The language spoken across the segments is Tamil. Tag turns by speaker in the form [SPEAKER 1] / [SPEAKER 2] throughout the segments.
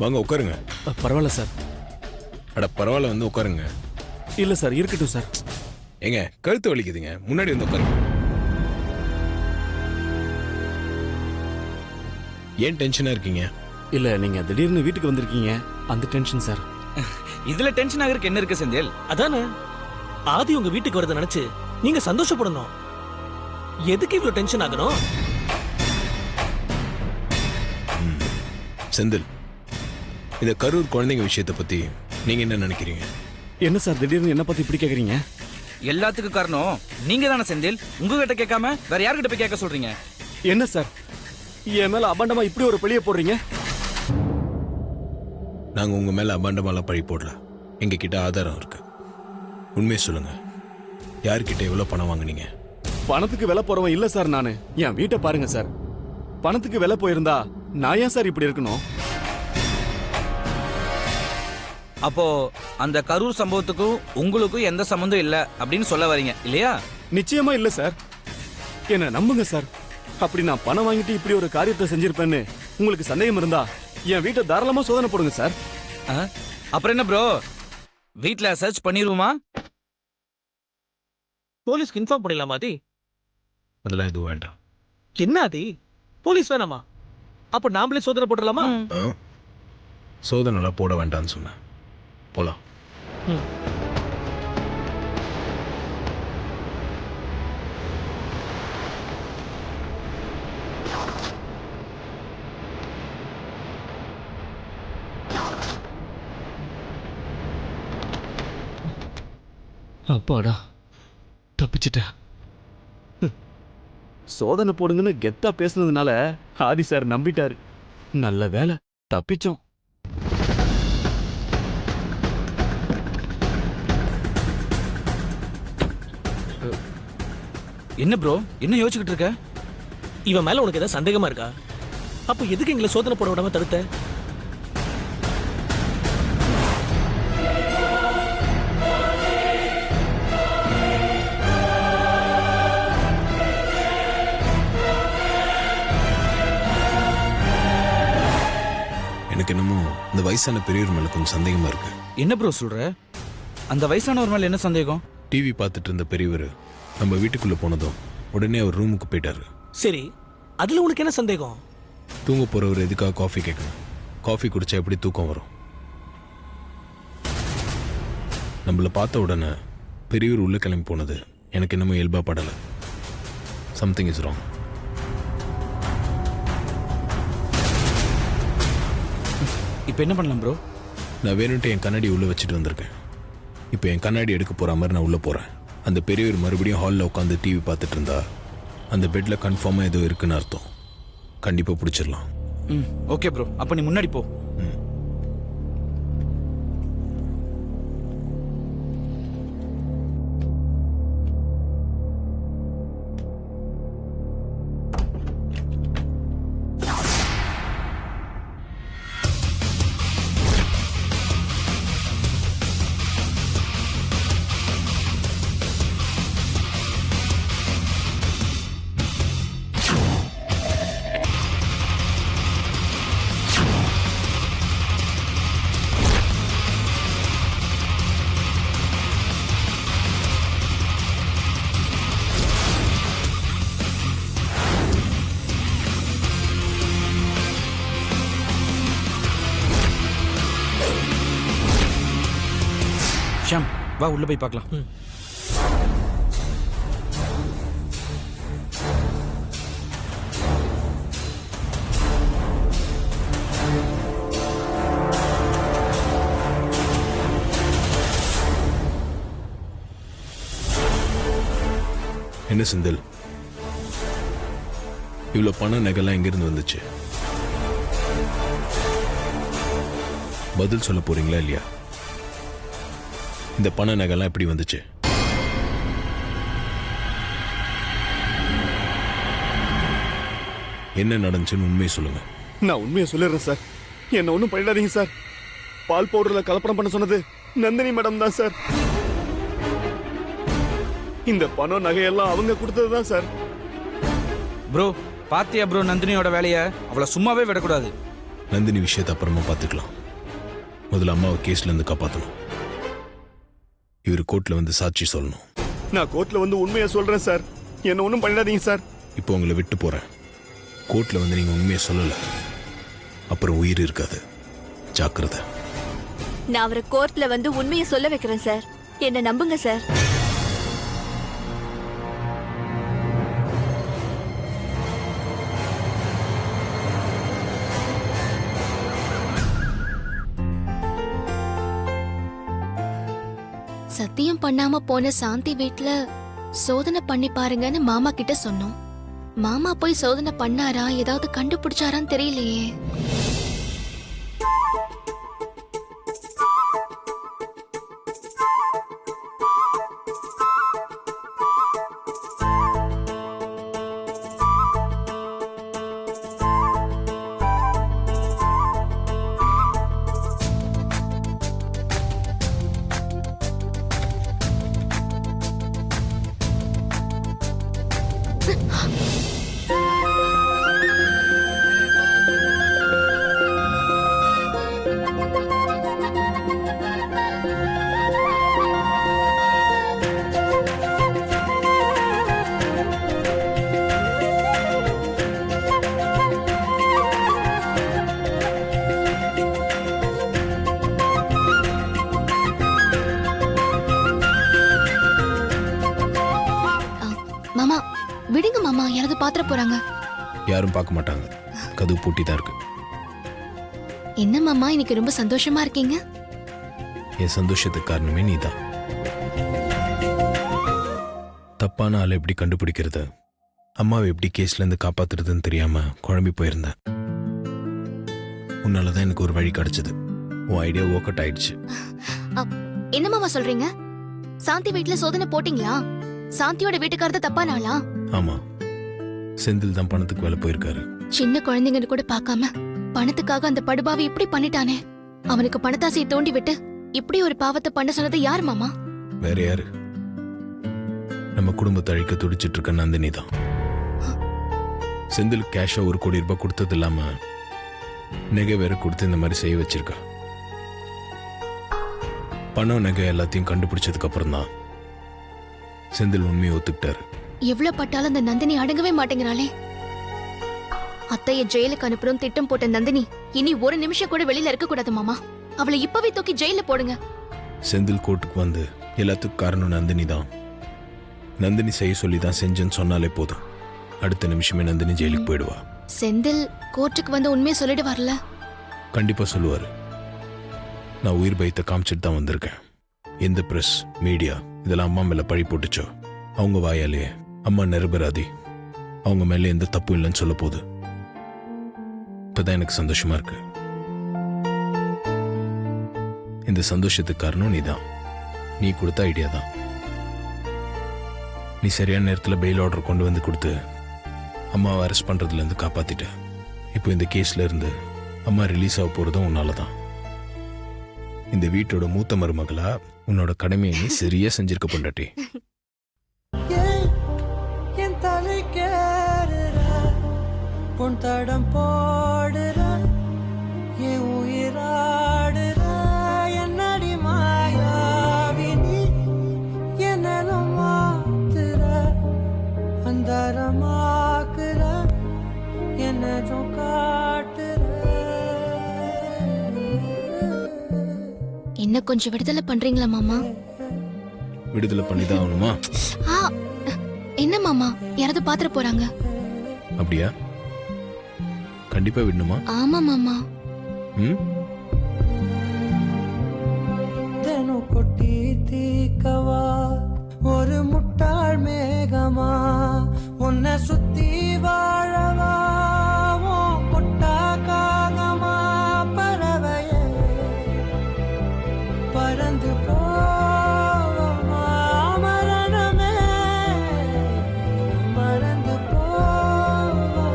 [SPEAKER 1] வாங்க உட்காருங்க.
[SPEAKER 2] பரவாயில்ல சார்.
[SPEAKER 1] அட பரவாயில்ல, வந்து உட்காருங்க.
[SPEAKER 2] இல்ல சார், இருக்கட்டும் சார்.
[SPEAKER 1] ஏங்க கழுத்து வலிக்குதுங்க, முன்னாடி வந்து உட்காருங்க. ஏன் டென்ஷனா இருக்கீங்க?
[SPEAKER 2] இல்ல, நீங்க திடீர்னு வீட்டுக்கு வந்திருக்கீங்க, அந்த டென்ஷன் சார்.
[SPEAKER 3] இதுல டென்ஷன் ஆகிறதுக்கு என்ன இருக்கு செந்தில்?
[SPEAKER 4] அதானே ஆதி உங்க வீட்டுக்கு வரத நினைச்சு நீங்க சந்தோஷப்படணும். எதுக்கு இவ்வளவு டென்ஷன் ஆகணும்?
[SPEAKER 1] செந்தில், இந்த கரூர் குழந்தைங்க விஷயத்தை பத்தி நீங்க என்ன நினைக்கிறீங்க?
[SPEAKER 2] என்ன சார் திடீர்னு என்ன பத்தி இப்படி கேக்குறீங்க?
[SPEAKER 3] எல்லாத்துக்கும் காரணம் நீங்க தானே செந்தில். உங்ககிட்ட கேட்காம வேற யார்கிட்ட போய் கேட்க சொல்றீங்க?
[SPEAKER 2] என்ன சார் என் மேல அபாண்டமா இப்படி ஒரு பழிய போடுறீங்க?
[SPEAKER 1] நாங்க உங்க மேல அபாண்டமாலாம் பழி போடல. எங்க கிட்ட ஆதாரம் இருக்கு. உண்மையை சொல்லுங்க, யார்கிட்ட எவ்வளவு பணம் வாங்குனீங்க?
[SPEAKER 2] பணத்துக்கு விலை போறவன் இல்ல சார் நானு. என் வீட்டை பாருங்க சார். பணத்துக்கு விலை போயிருந்தா நான் ஏன் சார் இப்படி இருக்கணும்?
[SPEAKER 3] அப்போ அந்த கரூர் சம்பவத்துக்கும் உங்களுக்கும் எந்த சம்பந்தம் இல்ல அப்படின்னு சொல்ல வரீங்க இல்லையா?
[SPEAKER 2] நிச்சயமா இல்ல சார். என்ன நம்புங்க சார். அப்படி நான் பணம் வாங்கிட்டு இப்படி ஒரு காரியத்தை செஞ்சிருப்பேன்னு உங்களுக்கு சந்தேகம் இருந்தா என் வீட்டை தாராளமா சோதனை போடுங்க சார்.
[SPEAKER 3] அப்புறம் என்ன ப்ரோ, வீட்ல சர்ச் பண்ணிருவோமா?
[SPEAKER 4] போலீஸ்க்கு இன்ஃபார்ம் பண்ணிடலாமா ஆதி?
[SPEAKER 1] அதெல்லாம் எதுவும் வேண்டாம்.
[SPEAKER 4] என்ன ஆதி, போலீஸ் வேணாமா? அப்ப நாமளே சோதனை போட்டுடலாமா?
[SPEAKER 1] சோதனைலாம் போட வேண்டாம்னு சொன்னேன். போலாம்.
[SPEAKER 2] அப்பாடா, தப்பிச்சிட்டேன். சோதனை போடுங்கன்னு கெத்தா பேசுனதுனால ஆதி சார் நம்பிட்டாரு. நல்ல வேலை, தப்பிச்சோம்.
[SPEAKER 3] என்ன ப்ரோ, என்ன யோசிச்சுக்கிட்டு இருக்க?
[SPEAKER 4] இவன் மேல உனக்கு ஏதாவது சந்தேகமா இருக்கா? அப்ப எதுக்கு எங்களை சோதனை போட விடாம தடுத்த?
[SPEAKER 1] எனக்கு என்னமோ இந்த வயசான பெரியவர் மேல கொஞ்சம் சந்தேகமா இருக்கு.
[SPEAKER 3] என்ன ப்ரோ சொல்ற? அந்த வயசானவர் மேல என்ன சந்தேகம்?
[SPEAKER 1] டிவி பார்த்துட்டு இருந்த பெரியவர் நம்ம வீட்டுக்குள்ள போனதும் உடனே அவர் ரூமுக்கு போயிட்டாரு.
[SPEAKER 4] சரி, அதுல உனக்கு என்ன சந்தேகம்?
[SPEAKER 1] தூங்க போறவர் எதுக்காக காஃபி கேட்கணும்? காஃபி குடிச்சா எப்படி தூக்கம் வரும்? நம்மள பார்த்த உடனே பெரியவர் உள்ள கிளம்பி போனது எனக்கு என்னமோ இயல்பா படல. Something is wrong.
[SPEAKER 3] இப்போ என்ன பண்ணலாம் ப்ரோ?
[SPEAKER 1] நான் வேணும்ட்டு என் கண்ணாடி உள்ள வச்சுட்டு வந்திருக்கேன். இப்போ என் கண்ணாடி எடுக்க போற மாதிரி நான் உள்ள போறேன். அந்த பெரியவர் மறுபடியும் ஹாலில் உட்காந்து டிவி பார்த்துட்டு இருந்தா அந்த பெட்ல கன்ஃபார்மா ஏதோ இருக்குன்னு அர்த்தம். கண்டிப்பா பிடிச்சிடலாம்.
[SPEAKER 3] ஓகே ப்ரோ, அப்ப நீ முன்னாடி போ. ஷாம், வா உள்ள போய் பார்க்கலாம்.
[SPEAKER 1] என்ன செந்தில், இவ்வளவு பண நகைலாம் எங்கிருந்து வந்துச்சு? பதில் சொல்ல போறீங்களா இல்லையா? இந்த பண நகைலாம் எப்படி வந்துச்சு? என்ன நடந்துச்சுன்னு உண்மையை சொல்லுங்க.
[SPEAKER 2] நான் உண்மையை சொல்லிடுறேன் சார். என்ன ஒன்றும் பண்ணிடாதீங்க சார். பால் பவுடர்ல கலப்படம் பண்ண சொன்னது நந்தினி மேடம் தான் சார். இந்த பணம் நகையெல்லாம் அவங்க கொடுத்தது தான் சார்.
[SPEAKER 3] ப்ரோ பாத்தியா ப்ரோ, நந்தினியோட வேலையை அவளை சும்மாவே விடக்கூடாது.
[SPEAKER 1] நந்தினி விஷயத்தை அப்புறமா பார்த்துக்கலாம். முதல்ல அம்மாவை கேஸ்ல இருந்து காப்பாற்றணும். இவர் கோர்ட்ல வந்து சாட்சி சொல்லணும்.
[SPEAKER 2] நான் கோர்ட்ல வந்து உண்மையை சொல்றேன் சார். என்ன ஒன்றும் பண்ணிடாதீங்க சார்.
[SPEAKER 1] இப்போ உங்களை விட்டு போறேன். கோர்ட்ல வந்து நீங்க உண்மையை சொல்லல, அப்புறம் உயிர் இருக்காது. ஜாக்கிரதை.
[SPEAKER 5] நான் அவரை கோர்ட்ல வந்து உண்மையை சொல்ல வைக்கிறேன் சார். என்ன நம்புங்க சார்.
[SPEAKER 6] சத்தியம் பண்ணாம போன சாந்தி வீட்ல சோதனை பண்ணி பாருங்கன்னு மாமா கிட்ட சொன்னோம். மாமா போய் சோதனை பண்ணாரா, ஏதாவது கண்டுபிடிச்சாரான்னு தெரியலையே. மாமா விடுங்க மாமா, யாராவது பாத்திர போறாங்க.
[SPEAKER 1] யாரும் பார்க்க மாட்டாங்க. கதவு பூட்டி தான் இருக்கு.
[SPEAKER 6] என்ன மாமா இன்னைக்கு ரொம்ப சந்தோஷமா இருக்கீங்க?
[SPEAKER 1] என் சந்தோஷத்துக்கு காரணமே நீதான். தப்பான ஆளை எப்படி கண்டுபிடிக்கிறது, அம்மாவை எப்படி கேஸ்ல இருந்து காப்பாத்துறதுன்னு தெரியாம குழம்பி போயிருந்தேன். உன்னாலதான் எனக்கு ஒரு வழி கிடைச்சது. உன் ஐடியா ஒர்க் அவுட் ஆயிடுச்சு.
[SPEAKER 6] என்ன மாமா சொல்றீங்க? சாந்தி வீட்ல சோதனை போட்டீங்களா? சாந்தியோட வீட்டுக்காரத தப்பான ஆளா?
[SPEAKER 1] ஆமா, செந்தில் தான் பணத்துக்கு வேலை போயிருக்காரு.
[SPEAKER 6] சின்ன குழந்தைங்கன்னு கூட பார்க்காம பணத்துக்காக அந்த படுபாவி இப்படி பண்ணிட்டானே. அவனுக்கு பணத்தாசையை தோண்டி விட்டு இப்படி ஒரு பாவத்தை பண்ண சொன்னது யார் மாமா?
[SPEAKER 1] வேற யாரு? நம்ம குடும்பத்தை அழிக்க துடிச்சிட்டு இருக்க நந்தினி தான். செந்தில் கேஷா 1 கோடி ரூபாய் கொடுத்தது இல்லாம நகை வேற கொடுத்து இந்த மாதிரி செய்ய வச்சிருக்கா. பணம் நகை எல்லாத்தையும் கண்டுபிடிச்சதுக்கு அப்புறம் தான் செந்தில் உண்மையை ஒத்துக்கிட்டாரு.
[SPEAKER 6] எவ்வளவு பட்டாலும் அந்த நந்தினி அடங்கவே மாட்டேங்கிறாளே. அத்தைய ஜெயிலுக்கு அனுப்புறோம் திட்டம் போட்ட நந்தினி இனி ஒரு நிமிஷம் கூட வெளியில இருக்க கூடாது மாமா. அவளை இப்பவே தூக்கி ஜெயில போடுங்க.
[SPEAKER 1] செந்தில் கோர்ட்டுக்கு வந்து எல்லாத்துக்கும் காரணம் நந்தினி தான். நந்தினி செய்ய சொல்லி தான் செஞ்சேன்னு சொன்னாலே போதும், அடுத்த நிமிஷமே நந்தினி ஜெயிலுக்கு போயிடுவா.
[SPEAKER 6] செந்தில் கோர்ட்டுக்கு வந்து உண்மையை சொல்லிட்டு வரல.
[SPEAKER 1] கண்டிப்பா சொல்லுவாரு. நான் உயிர் பயத்தை காமிச்சிட்டு தான் வந்திருக்கேன். எந்த பிரஸ் மீடியா இதெல்லாம் அம்மா மேல பழி போட்டுச்சோ அவங்க வாயாலே அம்மா நிரபராதி, அவங்க மேல எந்த தப்பும் இல்லைன்னு சொல்ல போகுது. இப்பதான் எனக்கு சந்தோஷமா இருக்கு. இந்த சந்தோஷத்துக்கு காரணம் நீதான். நீ கொடுத்த ஐடியா தான். நீ சரியான நேரத்தில் பெயில் ஆர்டர் கொண்டு வந்து கொடுத்து அம்மாவை அரெஸ்ட் பண்றதுல இருந்து காப்பாத்திட்ட. இப்போ இந்த கேஸ்ல இருந்து அம்மா ரிலீஸ் ஆக போறதும் உன்னாலதான். இந்த வீட்டோட மூத்த மருமகளா உன்னோட கடமையை நீ சரியா செஞ்சிருக்க பொண்டாட்டி.
[SPEAKER 7] என் தலை கேடுற பொன் தடம் போடுற என் உயிராடுற என்னடி மாயாவினி என்னலும் மாத்துற அந்தரமாக்குற என்னதும் காட்டுற.
[SPEAKER 6] என்ன கொஞ்சம் விடுதலை பண்றீங்களா மாமா?
[SPEAKER 1] விடுதலை பண்ணிதான் ஆகணுமா?
[SPEAKER 6] ஆ, என்ன மாமா யாராவது பாத்திர போறாங்க.
[SPEAKER 1] அப்படியா? கண்டிப்பா விடணுமா?
[SPEAKER 6] ஆமா மாமா.
[SPEAKER 1] ம்,
[SPEAKER 7] தெனு கொட்டி தீக்கவா ஒரு முட்டாள் மேகமா உன்னை சுத்தி வாழவா உன் கொட்டா காகமா பறவையே பறந்து போவமா மரணமே மறந்து போவமா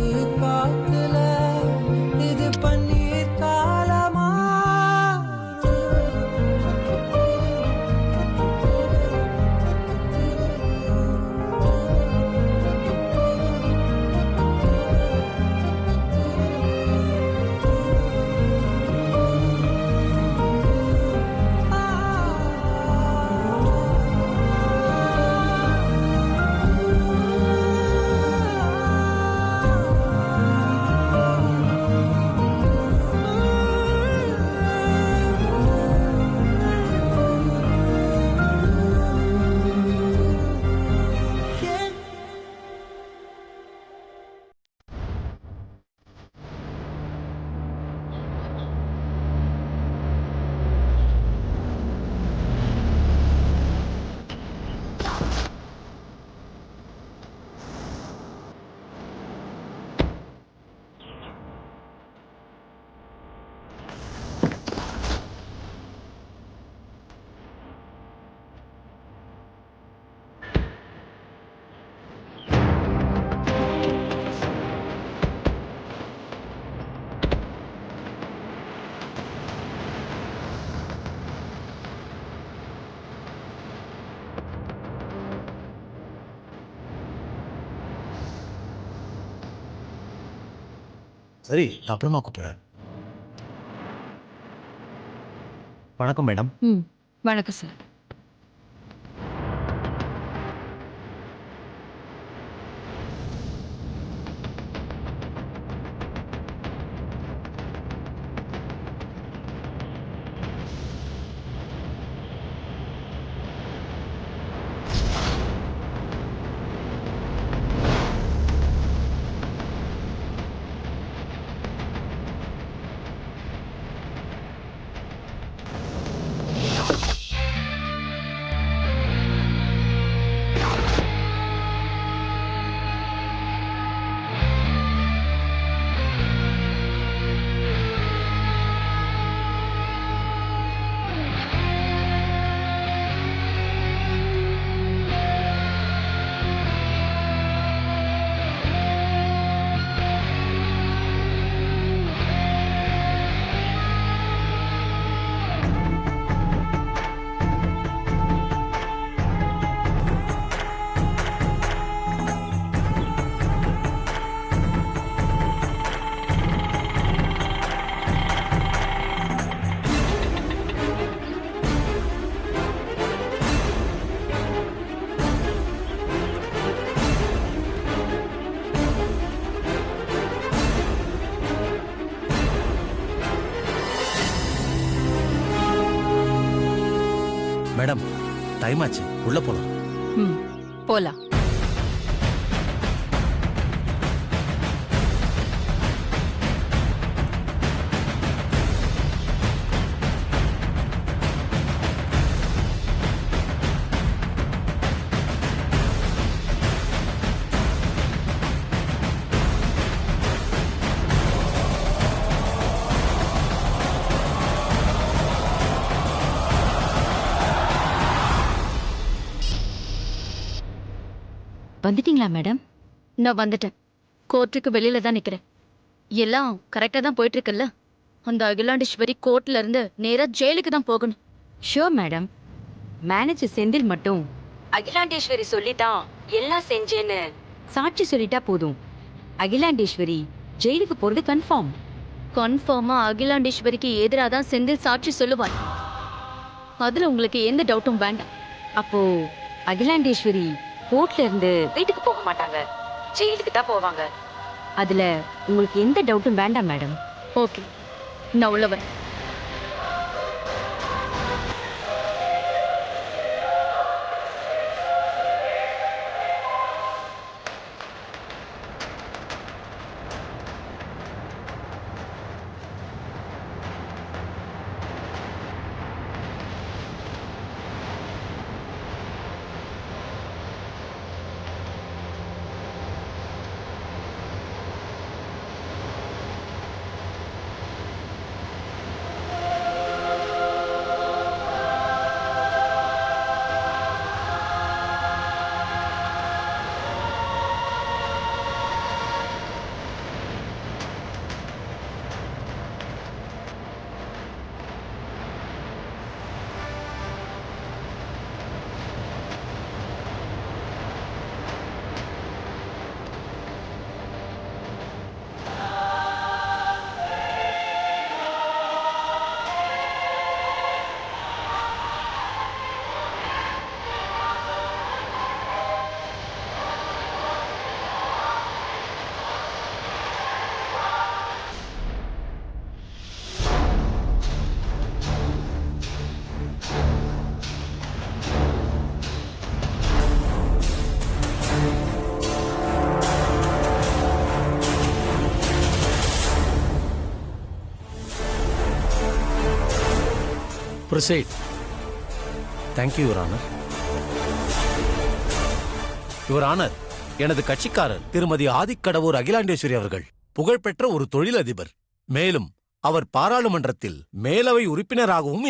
[SPEAKER 7] உப்பு காத்துல இது பன்னீர் காலமா.
[SPEAKER 8] சரி நான் அப்புறமா கூப்பிடுறேன். வணக்கம் மேடம்.
[SPEAKER 9] ம் வணக்கம் சார்.
[SPEAKER 8] மேடம் டைம் ஆச்சு, உள்ள போலாம்.
[SPEAKER 9] ம் போலாம். வந்துட்டீங்களா மேடம்?
[SPEAKER 6] நான் வந்துட்டேன். கோர்ட்டுக்கு வெளியில தான் நிக்கிறேன். எல்லாம் கரெக்டா தான் போயிட்டு இருக்குல்ல? அந்த அகிலாண்டேஸ்வரி கோர்ட்ல இருந்து நேரா ஜெயிலுக்கு தான் போகணும்.
[SPEAKER 9] Sure madam. மேனேஜர் செந்தில் மட்டும் அகிலாண்டேஸ்வரி சொல்லிதான் எல்லாம் செஞ்சேன்னு சாட்சி சொல்லிட்டா போதும். அகிலாண்டேஸ்வரி ஜெயிலுக்கு போறது கன்ஃபார்ம்.
[SPEAKER 6] கன்ஃபார்மா அகிலாண்டேஸ்வரிக்கு எதிராக தான் செந்தில் சாட்சி சொல்லுவார். அதுல உங்களுக்கு எந்த டவுட்டும் வேண்டாம்.
[SPEAKER 9] அப்போ அகிலாண்டேஸ்வரி கோர்ட்ல இருந்து வீட்டுக்கு போக மாட்டாங்க, ஜெயிலுக்கு தான் போவாங்க. அதுல உங்களுக்கு எந்த டவுட்டும் வேண்டாம் மேடம்.
[SPEAKER 6] ஓகே, நான் உள்ள வரேன்.
[SPEAKER 8] Proceed. Thank you, Your Honor. Your Honor, எனது கட்சிக்காரர் திருமதி ஆதிக்கடவூர் அகிலாண்டேஸ்வரி அவர்கள் புகழ்பெற்ற ஒரு தொழிலதிபர். மேலும் அவர் பாராளுமன்றத்தில் மேலவை உறுப்பினராகவும்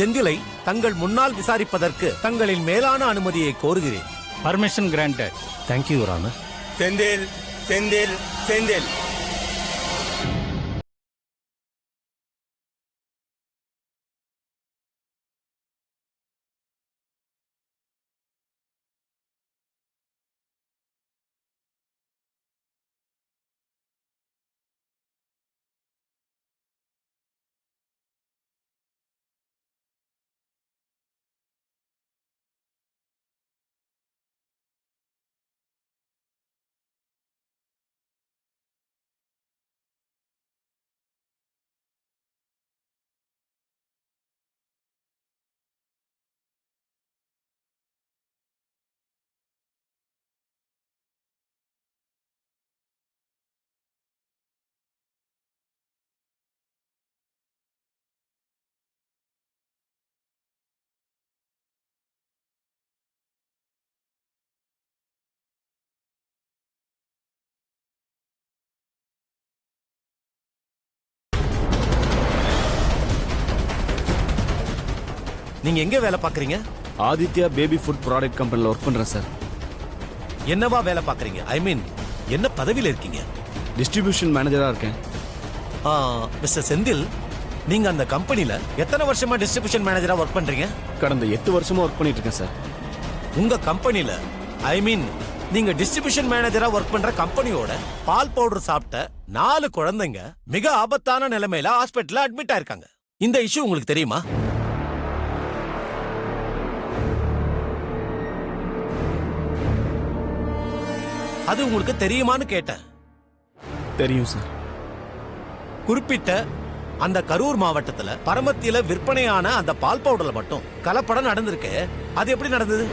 [SPEAKER 8] செந்திலை தங்கள் முன்னால் விசாரிப்பதற்கு தங்களின் மேலான அனுமதியை கோருகிறேன்.
[SPEAKER 10] Permission granted.
[SPEAKER 8] Thank you your honour.
[SPEAKER 11] Senthil Senthil Senthil
[SPEAKER 8] நீங்க எங்க வேலை பாக்குறீங்க?
[SPEAKER 2] ஆதித்யா பேபி ஃபுட் ப்ராடக்ட் கம்பெனில ஒர்க் பண்றேன் சார்.
[SPEAKER 8] என்னவா வேலை பாக்குறீங்க? ஐ மீன் என்ன பதவியில இருக்கீங்க?
[SPEAKER 2] டிஸ்ட்ரிபியூஷன் மேனேஜரா இருக்கேன்.
[SPEAKER 8] மிஸ்டர் செந்தில், நீங்க அந்த கம்பெனில எத்தனை வருஷமா டிஸ்ட்ரிபியூஷன் மேனேஜரா ஒர்க் பண்றீங்க?
[SPEAKER 2] கடந்த 8 வருஷமா ஒர்க் பண்ணிட்டு இருக்கேன் சார்.
[SPEAKER 8] உங்க கம்பெனில ஐ மீன் நீங்க டிஸ்ட்ரிபியூஷன் மேனேஜரா ஒர்க் பண்ற கம்பெனியோட பால் பவுடர் சாப்பிட்ட 4 குழந்தைங்க மிக ஆபத்தான நிலைமையில ஹாஸ்பிட்டல்ல அட்மிட் ஆயிருக்காங்க. இந்த இஷ்யூ உங்களுக்கு தெரியுமா? அது உங்களுக்கு தெரியுமான்னு கேட்டேன்.
[SPEAKER 2] தெரியும் சார்.
[SPEAKER 8] குறிப்பிட்ட அந்த கரூர் மாவட்டத்துல பரமத்தியில விற்பனையான அந்த பால் பவுடர்ல மட்டும் கலப்படம் நடந்திருக்கு. அது எப்படி நடந்தது?